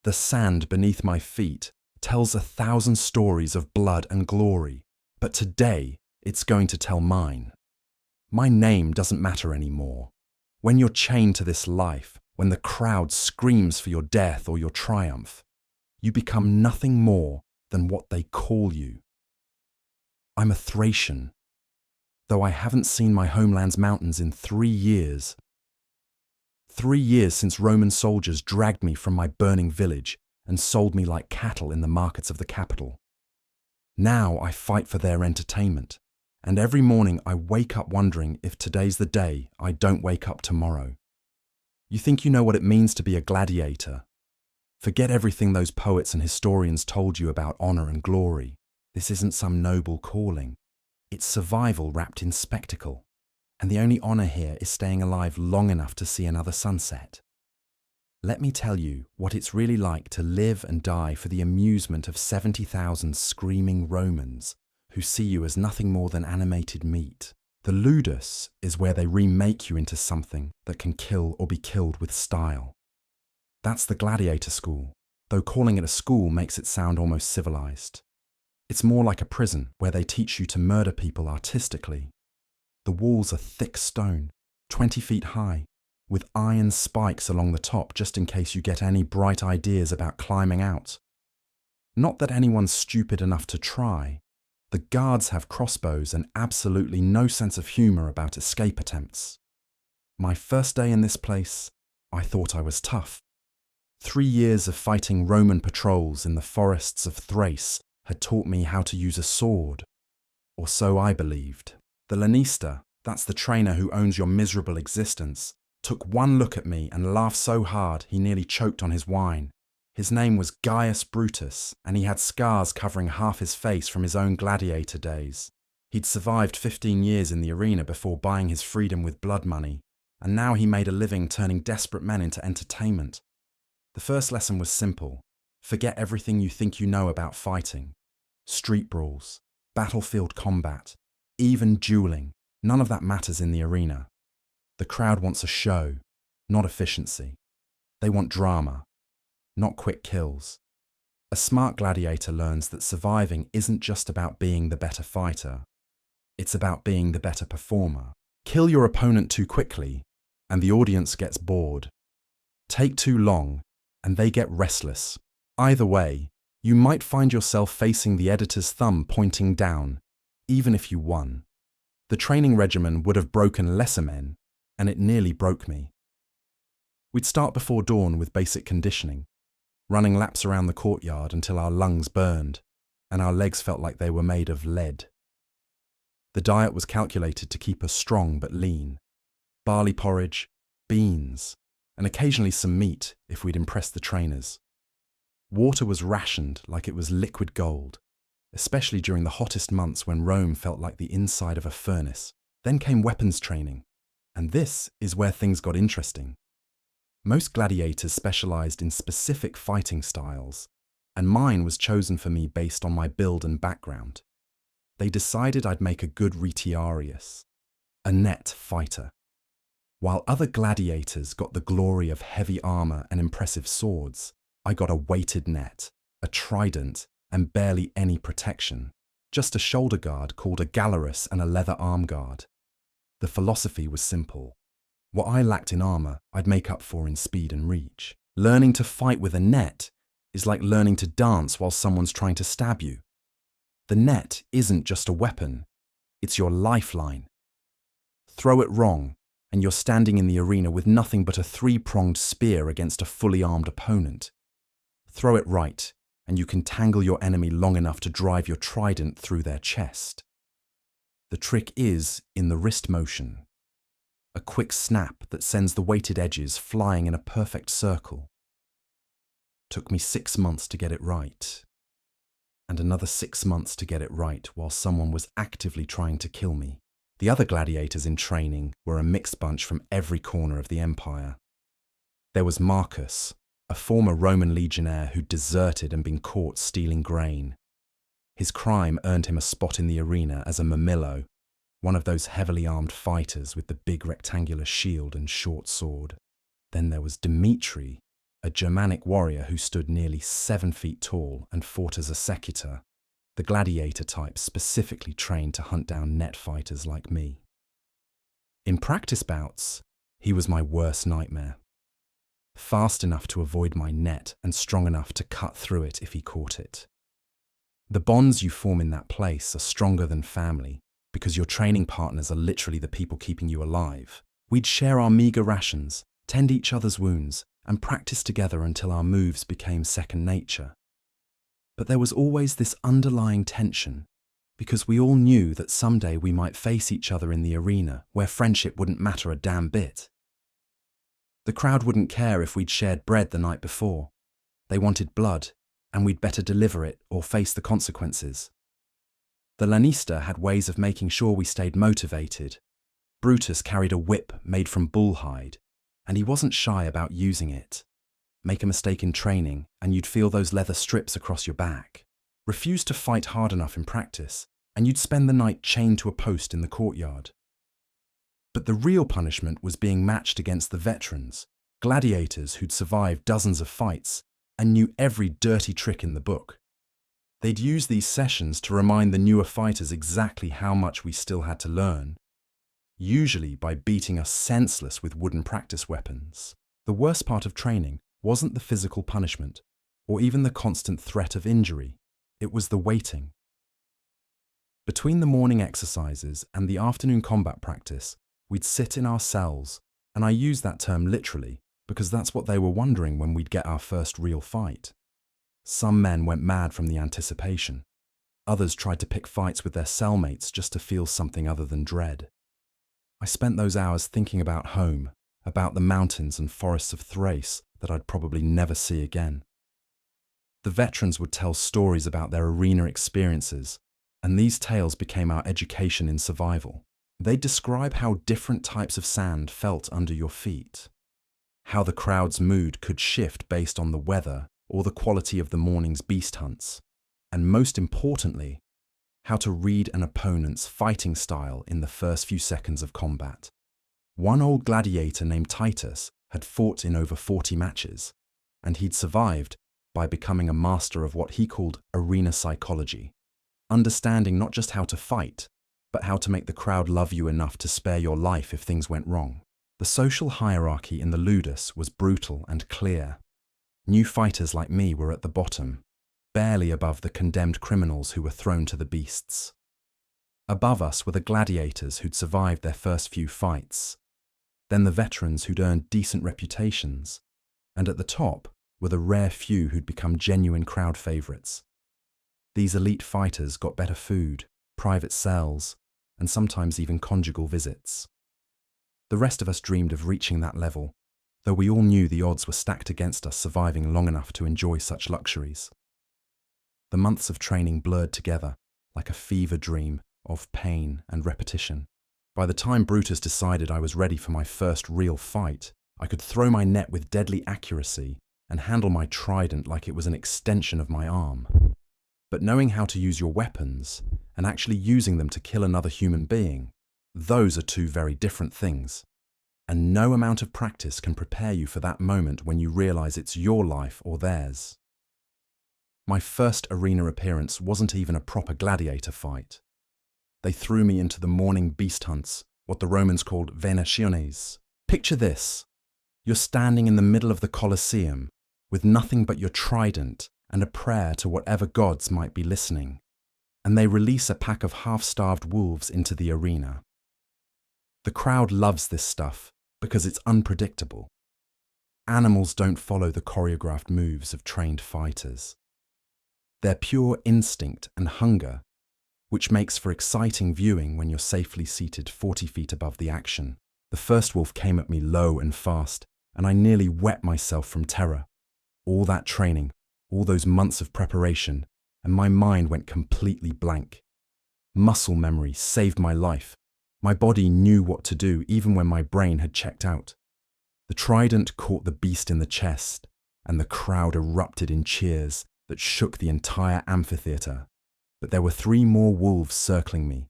The sand beneath my feet tells 1,000 stories of blood and glory, but today it's going to tell mine. My name doesn't matter anymore. When you're chained to this life, when the crowd screams for your death or your triumph, you become nothing more than what they call you. I'm a Thracian, though I haven't seen my homeland's mountains in 3 years. 3 years since Roman soldiers dragged me from my burning village and sold me like cattle in the markets of the capital. Now I fight for their entertainment, and every morning I wake up wondering if today's the day I don't wake up tomorrow. You think you know what it means to be a gladiator? Forget everything those poets and historians told you about honor and glory. This isn't some noble calling. It's survival wrapped in spectacle. And the only honor here is staying alive long enough to see another sunset. Let me tell you what it's really like to live and die for the amusement of 70,000 screaming Romans who see you as nothing more than animated meat. The ludus is where they remake you into something that can kill or be killed with style. That's the gladiator school, though calling it a school makes it sound almost civilized. It's more like a prison where they teach you to murder people artistically. The walls are thick stone, 20 feet high, with iron spikes along the top just in case you get any bright ideas about climbing out. Not that anyone's stupid enough to try. The guards have crossbows and absolutely no sense of humor about escape attempts. My first day in this place, I thought I was tough. 3 years of fighting Roman patrols in the forests of Thrace had taught me how to use a sword. Or so I believed. The lanista, that's the trainer who owns your miserable existence, took one look at me and laughed so hard he nearly choked on his wine. His name was Gaius Brutus, and he had scars covering half his face from his own gladiator days. He'd survived 15 years in the arena before buying his freedom with blood money, and now he made a living turning desperate men into entertainment. The first lesson was simple. Forget everything you think you know about fighting. Street brawls, battlefield combat, even dueling, none of that matters in the arena. The crowd wants a show, not efficiency. They want drama, not quick kills. A smart gladiator learns that surviving isn't just about being the better fighter. It's about being the better performer. Kill your opponent too quickly, and the audience gets bored. Take too long, and they get restless. Either way, you might find yourself facing the editor's thumb pointing down, even if you won. The training regimen would have broken lesser men, and it nearly broke me. We'd start before dawn with basic conditioning, running laps around the courtyard until our lungs burned, and our legs felt like they were made of lead. The diet was calculated to keep us strong but lean. Barley porridge, beans, and occasionally some meat if we'd impress the trainers. Water was rationed like it was liquid gold, especially during the hottest months when Rome felt like the inside of a furnace. Then came weapons training, and this is where things got interesting. Most gladiators specialized in specific fighting styles, and mine was chosen for me based on my build and background. They decided I'd make a good retiarius, a net fighter. While other gladiators got the glory of heavy armor and impressive swords, I got a weighted net, a trident, and barely any protection. Just a shoulder guard called a gallerus and a leather arm guard. The philosophy was simple. What I lacked in armor, I'd make up for in speed and reach. Learning to fight with a net is like learning to dance while someone's trying to stab you. The net isn't just a weapon, it's your lifeline. Throw it wrong, and you're standing in the arena with nothing but a 3-pronged spear against a fully armed opponent. Throw it right, and you can tangle your enemy long enough to drive your trident through their chest. The trick is in the wrist motion. A quick snap that sends the weighted edges flying in a perfect circle. Took me 6 months to get it right. And another 6 months to get it right while someone was actively trying to kill me. The other gladiators in training were a mixed bunch from every corner of the empire. There was Marcus, a former Roman legionnaire who'd deserted and been caught stealing grain. His crime earned him a spot in the arena as a mamillo, one of those heavily armed fighters with the big rectangular shield and short sword. Then there was Dimitri, a Germanic warrior who stood nearly 7 feet tall and fought as a secutor, the gladiator type specifically trained to hunt down net fighters like me. In practice bouts, he was my worst nightmare. Fast enough to avoid my net and strong enough to cut through it if he caught it. The bonds you form in that place are stronger than family because your training partners are literally the people keeping you alive. We'd share our meager rations, tend each other's wounds, and practice together until our moves became second nature. But there was always this underlying tension because we all knew that someday we might face each other in the arena where friendship wouldn't matter a damn bit. The crowd wouldn't care if we'd shared bread the night before. They wanted blood, and we'd better deliver it or face the consequences. The lanista had ways of making sure we stayed motivated. Brutus carried a whip made from bull hide, and he wasn't shy about using it. Make a mistake in training, and you'd feel those leather strips across your back. Refuse to fight hard enough in practice, and you'd spend the night chained to a post in the courtyard. But the real punishment was being matched against the veterans, gladiators who'd survived dozens of fights and knew every dirty trick in the book. They'd use these sessions to remind the newer fighters exactly how much we still had to learn, usually by beating us senseless with wooden practice weapons. The worst part of training wasn't the physical punishment, or even the constant threat of injury. It was the waiting. Between the morning exercises and the afternoon combat practice, we'd sit in our cells, and I use that term literally because that's what they were wondering when we'd get our first real fight. Some men went mad from the anticipation. Others tried to pick fights with their cellmates just to feel something other than dread. I spent those hours thinking about home, about the mountains and forests of Thrace that I'd probably never see again. The veterans would tell stories about their arena experiences, and these tales became our education in survival. They'd describe how different types of sand felt under your feet, how the crowd's mood could shift based on the weather or the quality of the morning's beast hunts, and most importantly, how to read an opponent's fighting style in the first few seconds of combat. One old gladiator named Titus had fought in over 40 matches, and he'd survived by becoming a master of what he called arena psychology, understanding not just how to fight, but how to make the crowd love you enough to spare your life if things went wrong. The social hierarchy in the ludus was brutal and clear. New fighters like me were at the bottom, barely above the condemned criminals who were thrown to the beasts. Above us were the gladiators who'd survived their first few fights, then the veterans who'd earned decent reputations, and at the top were the rare few who'd become genuine crowd favourites. These elite fighters got better food, private cells, and sometimes even conjugal visits. The rest of us dreamed of reaching that level, though we all knew the odds were stacked against us surviving long enough to enjoy such luxuries. The months of training blurred together like a fever dream of pain and repetition. By the time Brutus decided I was ready for my first real fight, I could throw my net with deadly accuracy and handle my trident like it was an extension of my arm. But knowing how to use your weapons and actually using them to kill another human being, those are two very different things. And no amount of practice can prepare you for that moment when you realize it's your life or theirs. My first arena appearance wasn't even a proper gladiator fight. They threw me into the morning beast hunts, what the Romans called venationes. Picture this. You're standing in the middle of the Colosseum with nothing but your trident and a prayer to whatever gods might be listening, and they release a pack of half-starved wolves into the arena. The crowd loves this stuff because it's unpredictable. Animals don't follow the choreographed moves of trained fighters. They're pure instinct and hunger, which makes for exciting viewing when you're safely seated 40 feet above the action. The first wolf came at me low and fast, and I nearly wet myself from terror. All that training, all those months of preparation, and my mind went completely blank. Muscle memory saved my life. My body knew what to do even when my brain had checked out. The trident caught the beast in the chest, and the crowd erupted in cheers that shook the entire amphitheatre. But there were 3 more wolves circling me,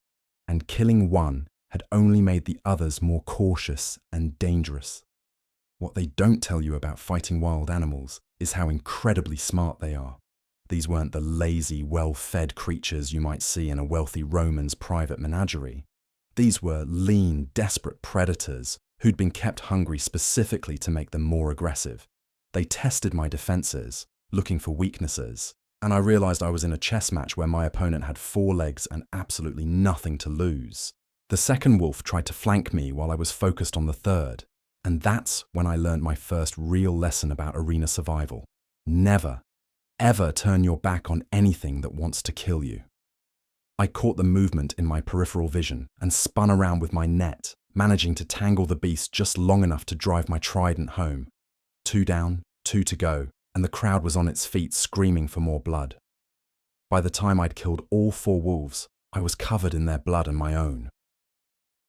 and killing one had only made the others more cautious and dangerous. What they don't tell you about fighting wild animals is how incredibly smart they are. These weren't the lazy, well-fed creatures you might see in a wealthy Roman's private menagerie. These were lean, desperate predators who'd been kept hungry specifically to make them more aggressive. They tested my defenses, looking for weaknesses, and I realized I was in a chess match where my opponent had 4 legs and absolutely nothing to lose. The second wolf tried to flank me while I was focused on the third, and that's when I learned my first real lesson about arena survival. Never, ever turn your back on anything that wants to kill you. I caught the movement in my peripheral vision and spun around with my net, managing to tangle the beast just long enough to drive my trident home. 2 down, 2 to go, and the crowd was on its feet screaming for more blood. By the time I'd killed all 4 wolves, I was covered in their blood and my own.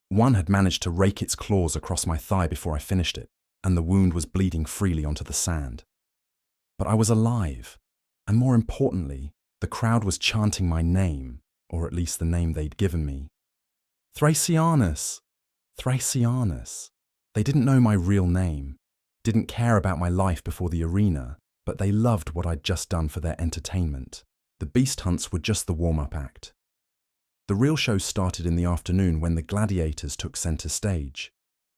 One had managed to rake its claws across my thigh before I finished it, and the wound was bleeding freely onto the sand. But I was alive, and more importantly, the crowd was chanting my name, or at least the name they'd given me. Thracianus! Thracianus! They didn't know my real name, didn't care about my life before the arena, but they loved what I'd just done for their entertainment. The beast hunts were just the warm-up act. The real show started in the afternoon when the gladiators took center stage.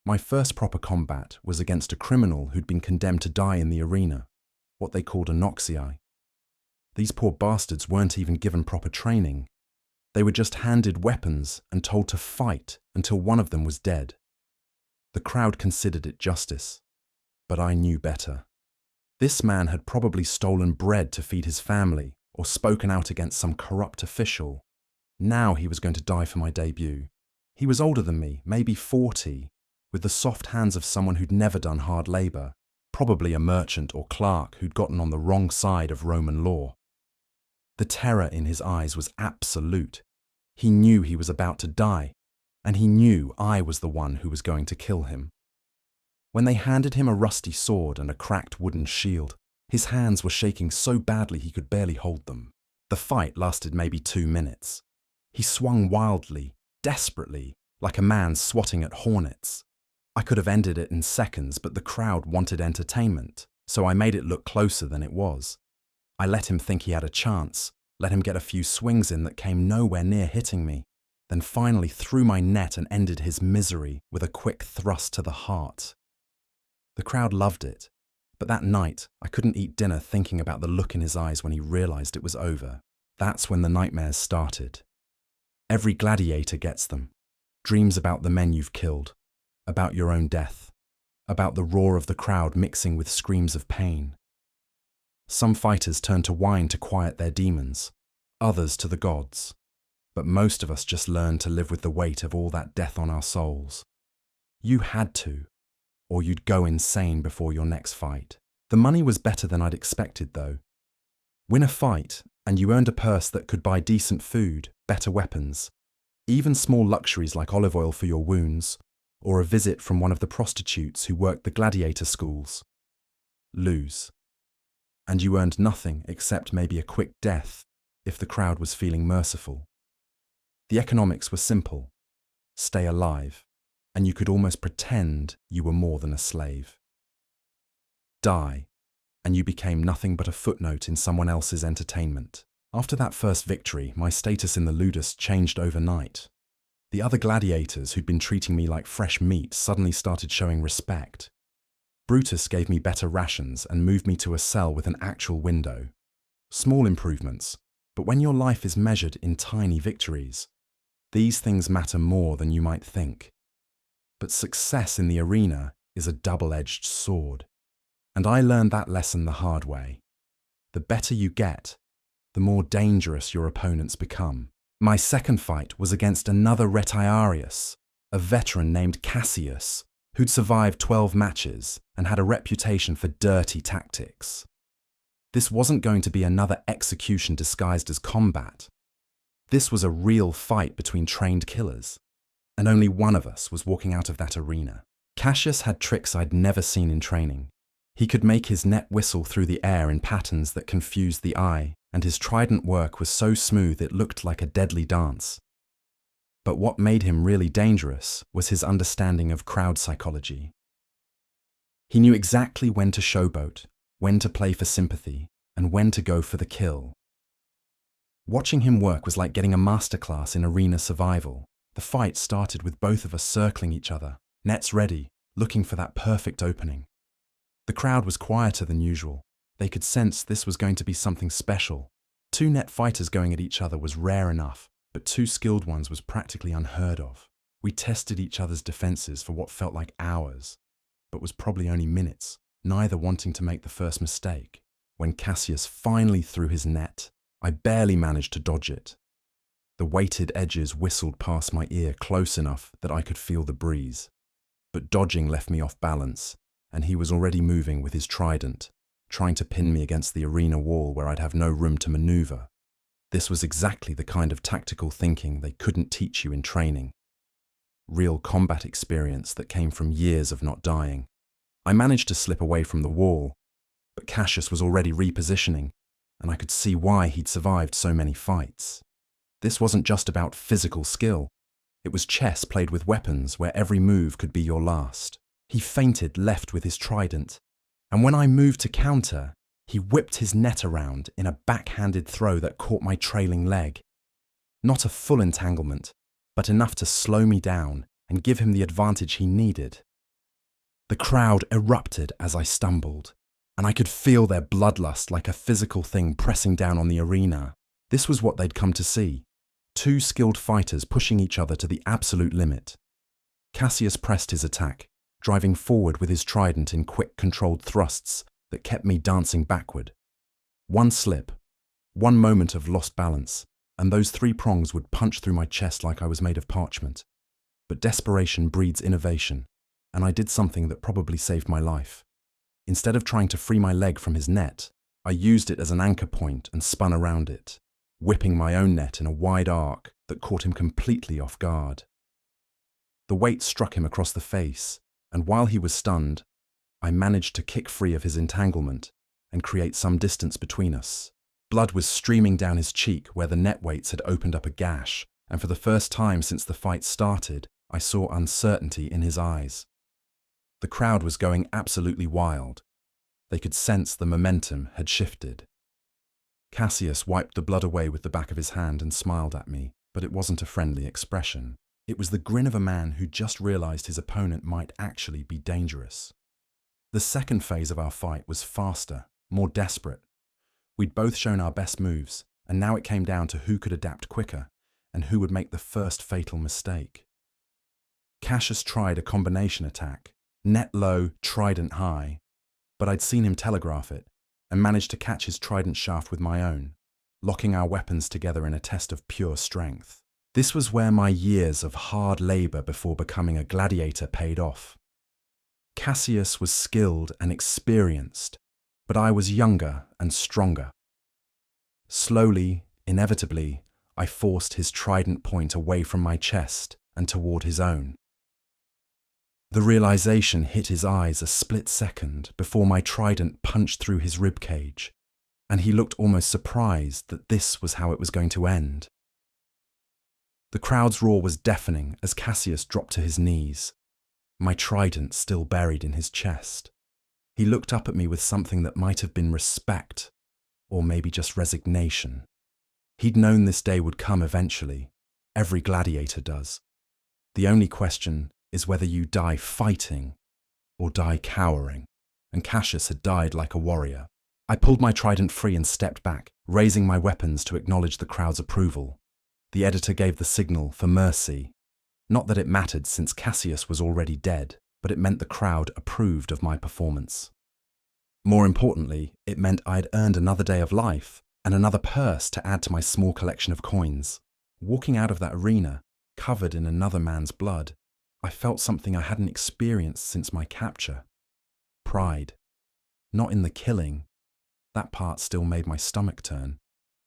My first proper combat was against a criminal who'd been condemned to die in the arena, what they called a noxii. These poor bastards weren't even given proper training. They were just handed weapons and told to fight until one of them was dead. The crowd considered it justice, but I knew better. This man had probably stolen bread to feed his family or spoken out against some corrupt official. Now he was going to die for my debut. He was older than me, maybe 40, with the soft hands of someone who'd never done hard labor, probably a merchant or clerk who'd gotten on the wrong side of Roman law. The terror in his eyes was absolute. He knew he was about to die, and he knew I was the one who was going to kill him. When they handed him a rusty sword and a cracked wooden shield, his hands were shaking so badly he could barely hold them. The fight lasted maybe 2 minutes. He swung wildly, desperately, like a man swatting at hornets. I could have ended it in seconds, but the crowd wanted entertainment, so I made it look closer than it was. I let him think he had a chance, let him get a few swings in that came nowhere near hitting me, then finally threw my net and ended his misery with a quick thrust to the heart. The crowd loved it, but that night I couldn't eat dinner thinking about the look in his eyes when he realized it was over. That's when the nightmares started. Every gladiator gets them. Dreams about the men you've killed, about your own death, about the roar of the crowd mixing with screams of pain. Some fighters turn to wine to quiet their demons, others to the gods. But most of us just learn to live with the weight of all that death on our souls. You had to, or you'd go insane before your next fight. The money was better than I'd expected, though. Win a fight, and you earned a purse that could buy decent food, better weapons, even small luxuries like olive oil for your wounds, or a visit from one of the prostitutes who worked the gladiator schools. Lose. And you earned nothing except maybe a quick death if the crowd was feeling merciful. The economics were simple. Stay alive, and you could almost pretend you were more than a slave. Die, and you became nothing but a footnote in someone else's entertainment. After that first victory, my status in the ludus changed overnight. The other gladiators who'd been treating me like fresh meat suddenly started showing respect. Brutus gave me better rations and moved me to a cell with an actual window. Small improvements, but when your life is measured in tiny victories, these things matter more than you might think. But success in the arena is a double-edged sword. And I learned that lesson the hard way. The better you get, the more dangerous your opponents become. My second fight was against another retiarius, a veteran named Cassius, who'd survived 12 matches and had a reputation for dirty tactics. This wasn't going to be another execution disguised as combat. This was a real fight between trained killers, and only one of us was walking out of that arena. Cassius had tricks I'd never seen in training. He could make his net whistle through the air in patterns that confused the eye, and his trident work was so smooth it looked like a deadly dance. But what made him really dangerous was his understanding of crowd psychology. He knew exactly when to showboat, when to play for sympathy, and when to go for the kill. Watching him work was like getting a masterclass in arena survival. The fight started with both of us circling each other, nets ready, looking for that perfect opening. The crowd was quieter than usual. They could sense this was going to be something special. Two net fighters going at each other was rare enough, but two skilled ones was practically unheard of. We tested each other's defenses for what felt like hours, but was probably only minutes, neither wanting to make the first mistake. When Cassius finally threw his net, I barely managed to dodge it. The weighted edges whistled past my ear close enough that I could feel the breeze. But dodging left me off balance, and he was already moving with his trident, trying to pin me against the arena wall where I'd have no room to maneuver. This was exactly the kind of tactical thinking they couldn't teach you in training. Real combat experience that came from years of not dying. I managed to slip away from the wall, but Cassius was already repositioning, and I could see why he'd survived so many fights. This wasn't just about physical skill. It was chess played with weapons where every move could be your last. He feinted left with his trident, and when I moved to counter, he whipped his net around in a backhanded throw that caught my trailing leg. Not a full entanglement, but enough to slow me down and give him the advantage he needed. The crowd erupted as I stumbled, and I could feel their bloodlust like a physical thing pressing down on the arena. This was what they'd come to see. Two skilled fighters pushing each other to the absolute limit. Cassius pressed his attack, driving forward with his trident in quick, controlled thrusts that kept me dancing backward. One slip, one moment of lost balance, and those three prongs would punch through my chest like I was made of parchment. But desperation breeds innovation, and I did something that probably saved my life. Instead of trying to free my leg from his net, I used it as an anchor point and spun around it, whipping my own net in a wide arc that caught him completely off guard. The weight struck him across the face, and while he was stunned, I managed to kick free of his entanglement and create some distance between us. Blood was streaming down his cheek where the net weights had opened up a gash, and for the first time since the fight started, I saw uncertainty in his eyes. The crowd was going absolutely wild. They could sense the momentum had shifted. Cassius wiped the blood away with the back of his hand and smiled at me, but it wasn't a friendly expression. It was the grin of a man who just realized his opponent might actually be dangerous. The second phase of our fight was faster, more desperate. We'd both shown our best moves, and now it came down to who could adapt quicker and who would make the first fatal mistake. Cassius tried a combination attack, net low, trident high, but I'd seen him telegraph it and managed to catch his trident shaft with my own, locking our weapons together in a test of pure strength. This was where my years of hard labor before becoming a gladiator paid off. Cassius was skilled and experienced, but I was younger and stronger. Slowly, inevitably, I forced his trident point away from my chest and toward his own. The realization hit his eyes a split second before my trident punched through his ribcage, and he looked almost surprised that this was how it was going to end. The crowd's roar was deafening as Cassius dropped to his knees, my trident still buried in his chest. He looked up at me with something that might have been respect, or maybe just resignation. He'd known this day would come eventually. Every gladiator does. The only question is whether you die fighting or die cowering, and Cassius had died like a warrior. I pulled my trident free and stepped back, raising my weapons to acknowledge the crowd's approval. The editor gave the signal for mercy. Not that it mattered since Cassius was already dead, but it meant the crowd approved of my performance. More importantly, it meant I'd earned another day of life and another purse to add to my small collection of coins. Walking out of that arena, covered in another man's blood, I felt something I hadn't experienced since my capture. Pride. Not in the killing. That part still made my stomach turn,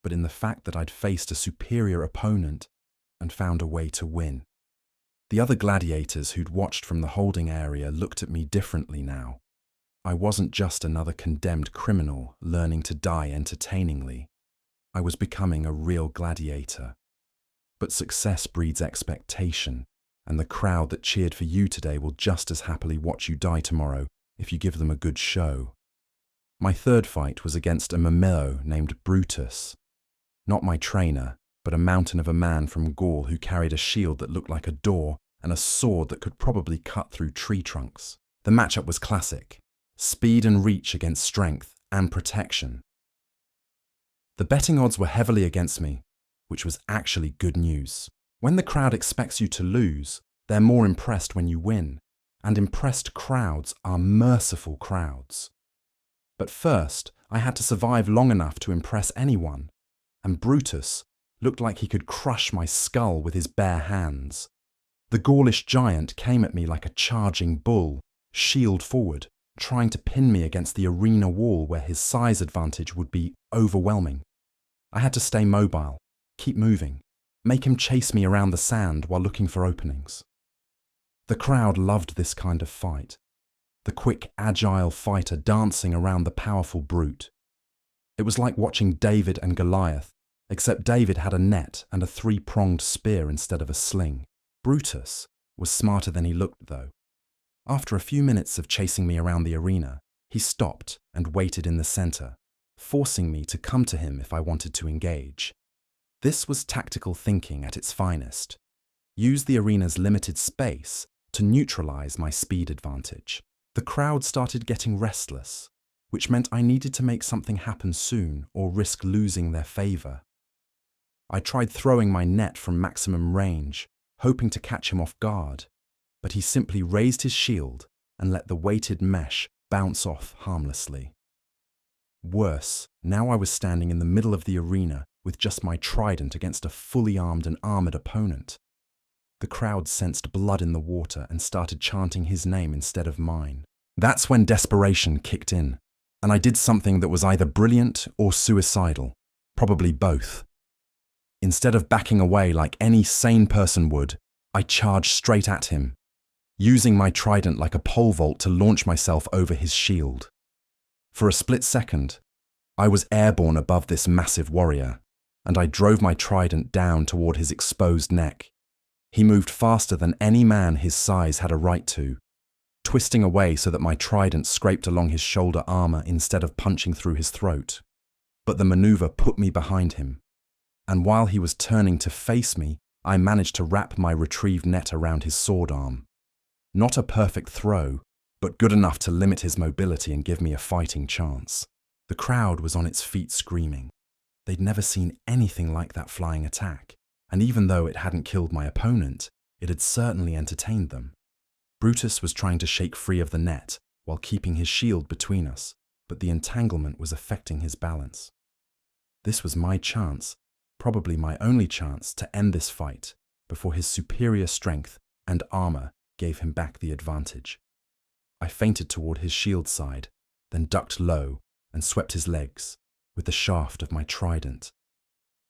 but in the fact that I'd faced a superior opponent and found a way to win. The other gladiators who'd watched from the holding area looked at me differently now. I wasn't just another condemned criminal learning to die entertainingly. I was becoming a real gladiator. But success breeds expectation, and the crowd that cheered for you today will just as happily watch you die tomorrow if you give them a good show. My third fight was against a murmillo named Brutus. Not my trainer, but a mountain of a man from Gaul who carried a shield that looked like a door and a sword that could probably cut through tree trunks. The matchup was classic. Speed and reach against strength and protection. The betting odds were heavily against me, which was actually good news. When the crowd expects you to lose, they're more impressed when you win, and impressed crowds are merciful crowds. But first, I had to survive long enough to impress anyone, and Brutus looked like he could crush my skull with his bare hands. The Gaulish giant came at me like a charging bull, shield forward, trying to pin me against the arena wall where his size advantage would be overwhelming. I had to stay mobile, keep moving, make him chase me around the sand while looking for openings. The crowd loved this kind of fight. The quick, agile fighter dancing around the powerful brute. It was like watching David and Goliath, except David had a net and a three-pronged spear instead of a sling. Brutus was smarter than he looked, though. After a few minutes of chasing me around the arena, he stopped and waited in the center, forcing me to come to him if I wanted to engage. This was tactical thinking at its finest. Use the arena's limited space to neutralize my speed advantage. The crowd started getting restless, which meant I needed to make something happen soon or risk losing their favor. I tried throwing my net from maximum range, hoping to catch him off guard, but he simply raised his shield and let the weighted mesh bounce off harmlessly. Worse, now I was standing in the middle of the arena with just my trident against a fully armed and armored opponent. The crowd sensed blood in the water and started chanting his name instead of mine. That's when desperation kicked in, and I did something that was either brilliant or suicidal, probably both. Instead of backing away like any sane person would, I charged straight at him, using my trident like a pole vault to launch myself over his shield. For a split second, I was airborne above this massive warrior, and I drove my trident down toward his exposed neck. He moved faster than any man his size had a right to, twisting away so that my trident scraped along his shoulder armor instead of punching through his throat. But the maneuver put me behind him, and while he was turning to face me, I managed to wrap my retrieved net around his sword arm. Not a perfect throw, but good enough to limit his mobility and give me a fighting chance. The crowd was on its feet screaming. They'd never seen anything like that flying attack, and even though it hadn't killed my opponent, it had certainly entertained them. Brutus was trying to shake free of the net while keeping his shield between us, but the entanglement was affecting his balance. This was my chance, probably my only chance, to end this fight before his superior strength and armor gave him back the advantage. I feinted toward his shield side, then ducked low and swept his legs with the shaft of my trident.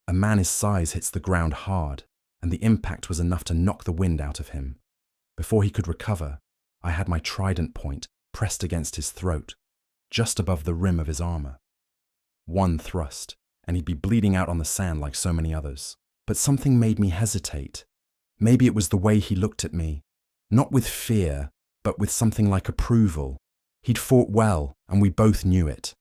A man his size hits the ground hard, and the impact was enough to knock the wind out of him. Before he could recover, I had my trident point pressed against his throat, just above the rim of his armor. One thrust, and he'd be bleeding out on the sand like so many others. But something made me hesitate. Maybe it was the way he looked at me, not with fear, but with something like approval. He'd fought well, and we both knew it.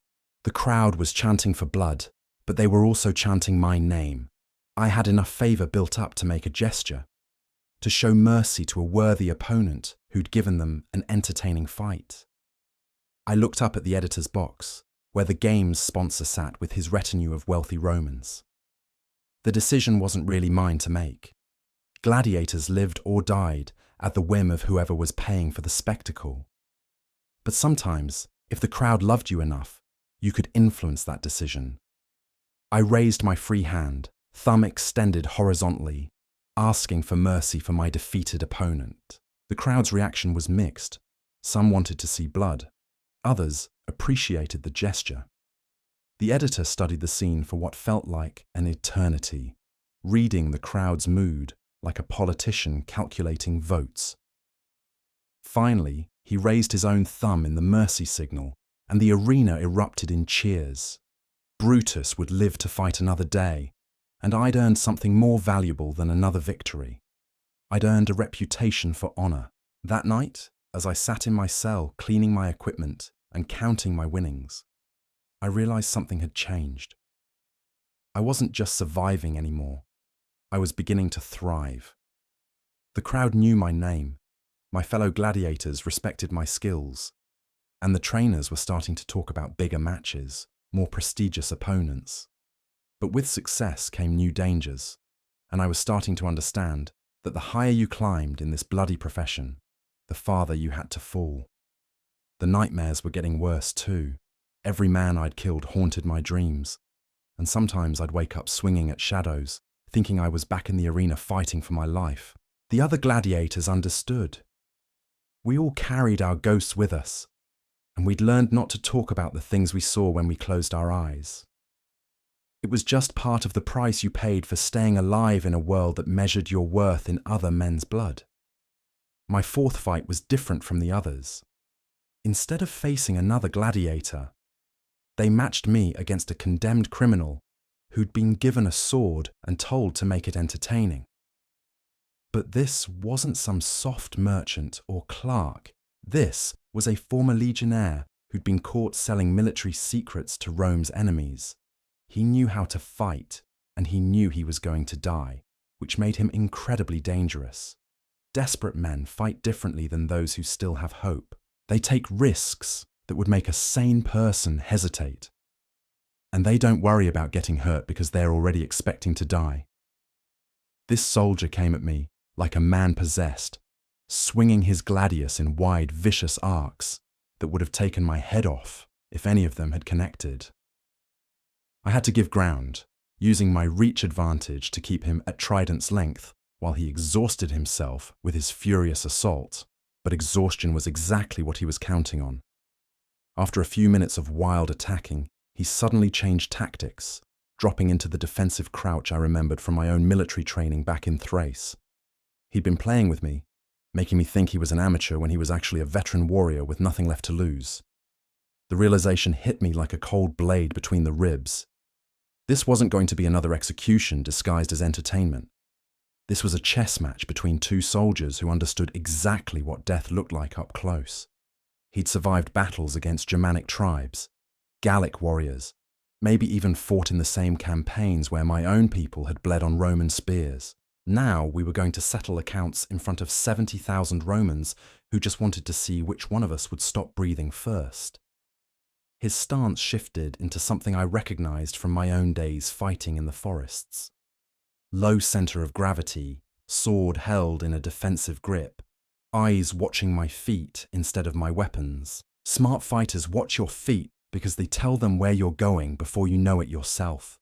The crowd was chanting for blood, but they were also chanting my name. I had enough favor built up to make a gesture, to show mercy to a worthy opponent who'd given them an entertaining fight. I looked up at the editor's box, where the game's sponsor sat with his retinue of wealthy Romans. The decision wasn't really mine to make. Gladiators lived or died at the whim of whoever was paying for the spectacle. But sometimes, if the crowd loved you enough, you could influence that decision. I raised my free hand, thumb extended horizontally, asking for mercy for my defeated opponent. The crowd's reaction was mixed. Some wanted to see blood. Others appreciated the gesture. The editor studied the scene for what felt like an eternity, reading the crowd's mood like a politician calculating votes. Finally, he raised his own thumb in the mercy signal, and the arena erupted in cheers. Brutus would live to fight another day, and I'd earned something more valuable than another victory. I'd earned a reputation for honor. That night, as I sat in my cell cleaning my equipment and counting my winnings, I realized something had changed. I wasn't just surviving anymore. I was beginning to thrive. The crowd knew my name, my fellow gladiators respected my skills, and the trainers were starting to talk about bigger matches, more prestigious opponents. But with success came new dangers, and I was starting to understand that the higher you climbed in this bloody profession, the farther you had to fall. The nightmares were getting worse too. Every man I'd killed haunted my dreams, and sometimes I'd wake up swinging at shadows, thinking I was back in the arena fighting for my life. The other gladiators understood. We all carried our ghosts with us, and we'd learned not to talk about the things we saw when we closed our eyes. It was just part of the price you paid for staying alive in a world that measured your worth in other men's blood. My fourth fight was different from the others. Instead of facing another gladiator, they matched me against a condemned criminal who'd been given a sword and told to make it entertaining. But this wasn't some soft merchant or clerk. This was a former legionnaire who'd been caught selling military secrets to Rome's enemies. He knew how to fight, and he knew he was going to die, which made him incredibly dangerous. Desperate men fight differently than those who still have hope. They take risks that would make a sane person hesitate. And they don't worry about getting hurt because they're already expecting to die. This soldier came at me like a man possessed, swinging his gladius in wide, vicious arcs that would have taken my head off if any of them had connected. I had to give ground, using my reach advantage to keep him at trident's length while he exhausted himself with his furious assault. But exhaustion was exactly what he was counting on. After a few minutes of wild attacking, he suddenly changed tactics, dropping into the defensive crouch I remembered from my own military training back in Thrace. He'd been playing with me, making me think he was an amateur when he was actually a veteran warrior with nothing left to lose. The realization hit me like a cold blade between the ribs. This wasn't going to be another execution disguised as entertainment. This was a chess match between two soldiers who understood exactly what death looked like up close. He'd survived battles against Germanic tribes, Gallic warriors, maybe even fought in the same campaigns where my own people had bled on Roman spears. Now we were going to settle accounts in front of 70,000 Romans who just wanted to see which one of us would stop breathing first. His stance shifted into something I recognized from my own days fighting in the forests. Low center of gravity, sword held in a defensive grip, eyes watching my feet instead of my weapons. Smart fighters watch your feet because they tell them where you're going before you know it yourself.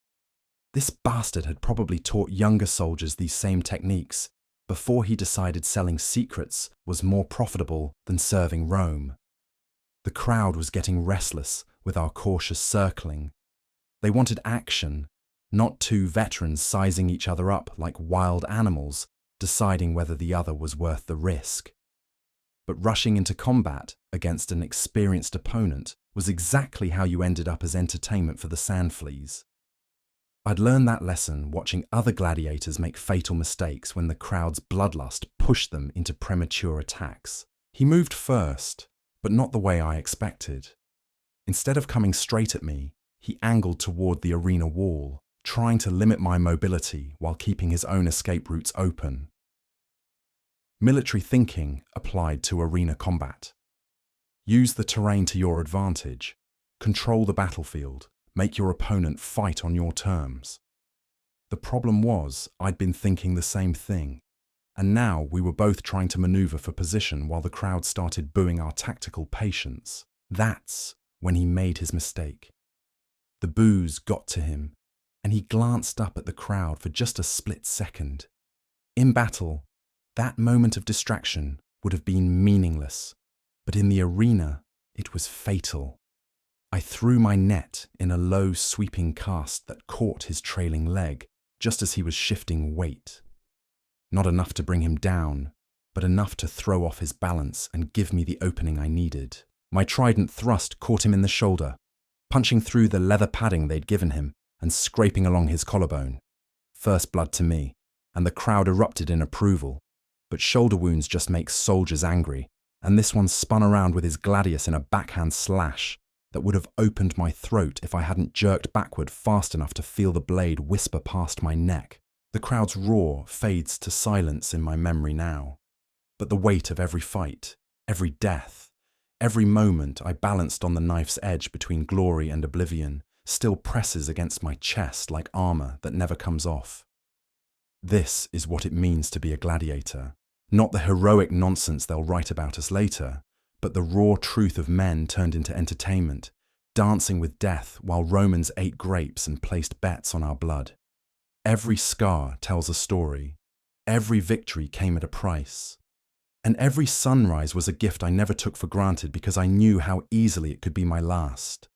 This bastard had probably taught younger soldiers these same techniques before he decided selling secrets was more profitable than serving Rome. The crowd was getting restless with our cautious circling. They wanted action, not two veterans sizing each other up like wild animals, deciding whether the other was worth the risk. But rushing into combat against an experienced opponent was exactly how you ended up as entertainment for the sand fleas. I'd learned that lesson watching other gladiators make fatal mistakes when the crowd's bloodlust pushed them into premature attacks. He moved first, but not the way I expected. Instead of coming straight at me, he angled toward the arena wall, trying to limit my mobility while keeping his own escape routes open. Military thinking applied to arena combat. Use the terrain to your advantage. Control the battlefield. Make your opponent fight on your terms. The problem was, I'd been thinking the same thing, and now we were both trying to maneuver for position while the crowd started booing our tactical patience. That's when he made his mistake. The boos got to him, and he glanced up at the crowd for just a split second. In battle, that moment of distraction would have been meaningless, but in the arena, it was fatal. I threw my net in a low, sweeping cast that caught his trailing leg just as he was shifting weight. Not enough to bring him down, but enough to throw off his balance and give me the opening I needed. My trident thrust caught him in the shoulder, punching through the leather padding they'd given him and scraping along his collarbone. First blood to me, and the crowd erupted in approval. But shoulder wounds just make soldiers angry, and this one spun around with his gladius in a backhand slash that would have opened my throat if I hadn't jerked backward fast enough to feel the blade whisper past my neck. The crowd's roar fades to silence in my memory now, but the weight of every fight, every death, every moment I balanced on the knife's edge between glory and oblivion still presses against my chest like armor that never comes off. This is what it means to be a gladiator. Not the heroic nonsense they'll write about us later, but the raw truth of men turned into entertainment, dancing with death while Romans ate grapes and placed bets on our blood. Every scar tells a story. Every victory came at a price. And every sunrise was a gift I never took for granted because I knew how easily it could be my last.